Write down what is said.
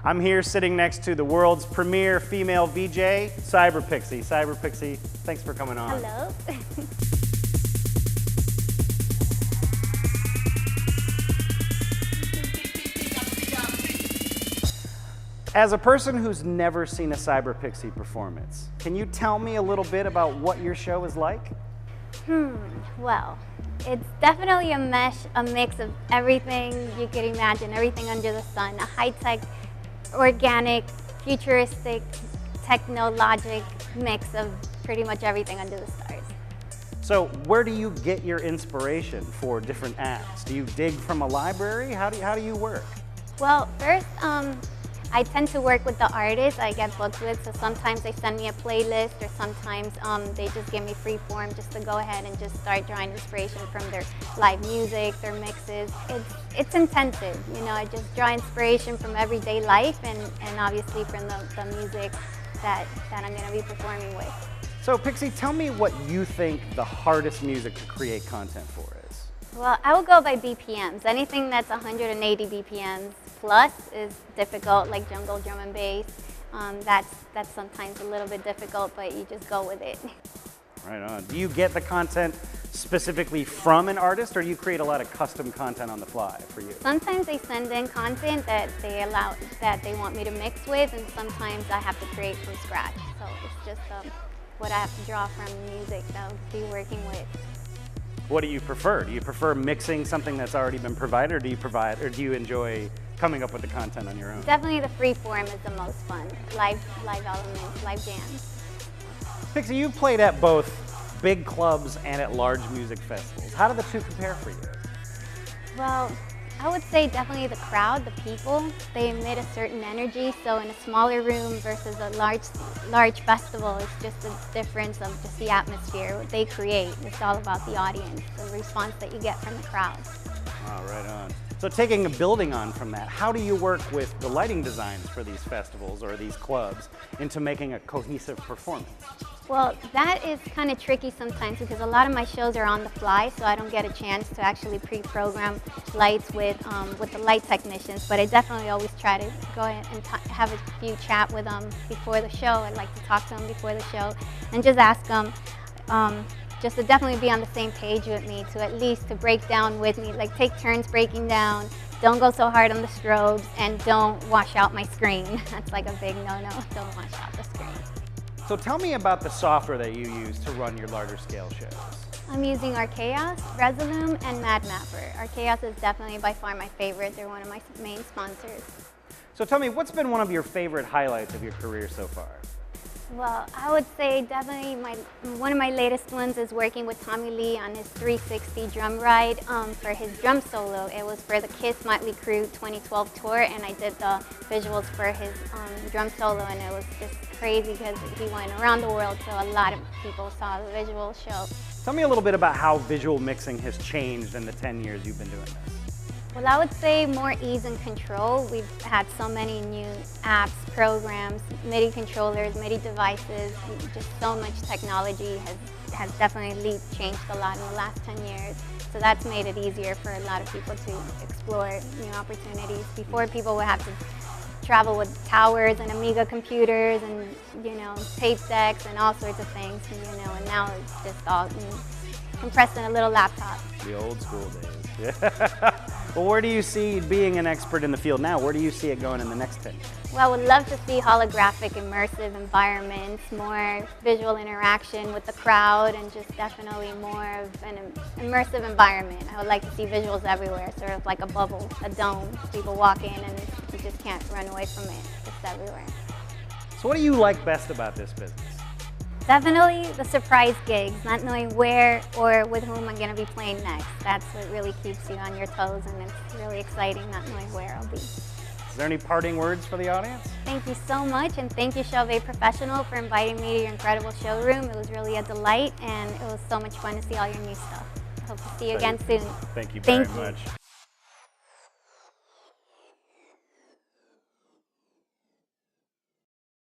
I'm here sitting next to the world's premier female VJ, Psyberpixie. Psyberpixie, thanks for coming on. Hello. As a person who's never seen a Psyberpixie performance, can you tell me a little bit about what your show is like? Well, it's definitely a mix of everything you could imagine, everything under the sun. A high-tech, organic, futuristic, technologic mix of pretty much everything under the stars. So where do you get your inspiration for different acts? Do you dig from a library? How do you work? Well, first, I tend to work with the artists I get booked with, so sometimes they send me a playlist, or sometimes they just give me free form just to go ahead and just start drawing inspiration from their live music, their mixes. It's intensive, you know, I just draw inspiration from everyday life and obviously from the music that I'm going to be performing with. So Pixie, tell me what you think the hardest music to create content for is. Well, I will go by BPMs. Anything that's 180 BPMs plus is difficult, like jungle drum and bass. That's sometimes a little bit difficult, but you just go with it. Right on. Do you get the content specifically from an artist, or do you create a lot of custom content on the fly for you? Sometimes they send in content that they want me to mix with, and sometimes I have to create from scratch. So it's just what I have to draw from music that I'll be working with. What do you prefer? Do you prefer mixing something that's already been provided, or do you enjoy coming up with the content on your own? Definitely the free form is the most fun. Live elements, live jams. Pixie, you've played at both big clubs and at large music festivals. How do the two compare for you? Well, I would say definitely the crowd, the people, they emit a certain energy. So in a smaller room versus a large festival, it's just a difference of just the atmosphere, what they create. It's all about the audience, the response that you get from the crowd. Oh, right on. So taking a building on from that, how do you work with the lighting designs for these festivals or these clubs into making a cohesive performance? Well, that is kind of tricky sometimes because a lot of my shows are on the fly, so I don't get a chance to actually pre-program lights with the light technicians. But I definitely always try to go ahead and have a few chat with them before the show. I like to talk to them before the show and just ask them just to definitely be on the same page with me, to at least to break down with me, like take turns breaking down. Don't go so hard on the strobes, and don't wash out my screen. That's like a big no-no. Don't wash out the screen. So tell me about the software that you use to run your larger scale shows. I'm using Archaos, Resolume, and MadMapper. Archaos is definitely by far my favorite. They're one of my main sponsors. So tell me, what's been one of your favorite highlights of your career so far? Well, I would say definitely one of my latest ones is working with Tommy Lee on his 360 drum ride for his drum solo. It was for the Kiss Motley Crue 2012 tour, and I did the visuals for his drum solo, and it was just crazy because he went around the world, so a lot of people saw the visual show. Tell me a little bit about how visual mixing has changed in the 10 years you've been doing this. Well, I would say more ease and control. We've had so many new apps, programs, MIDI controllers, MIDI devices. Just so much technology has definitely changed a lot in the last 10 years. So that's made it easier for a lot of people to explore new opportunities. Before, people would have to travel with towers and Amiga computers and, you know, tape decks and all sorts of things, you know, and now it's just all compressed in a little laptop. The old school days. Yeah. Well, where do you see being an expert in the field now? Where do you see it going in the next 10 years? Well, I would love to see holographic, immersive environments, more visual interaction with the crowd, and just definitely more of an immersive environment. I would like to see visuals everywhere, sort of like a bubble, a dome. People walk in and you just can't run away from it. It's everywhere. So what do you like best about this business? Definitely the surprise gigs, not knowing where or with whom I'm going to be playing next. That's what really keeps you on your toes, and it's really exciting not knowing where I'll be. Is there any parting words for the audience? Thank you so much, and thank you, CHAUVET Professional, for inviting me to your incredible showroom. It was really a delight, and it was so much fun to see all your new stuff. I hope to see you again soon. Thank you very much.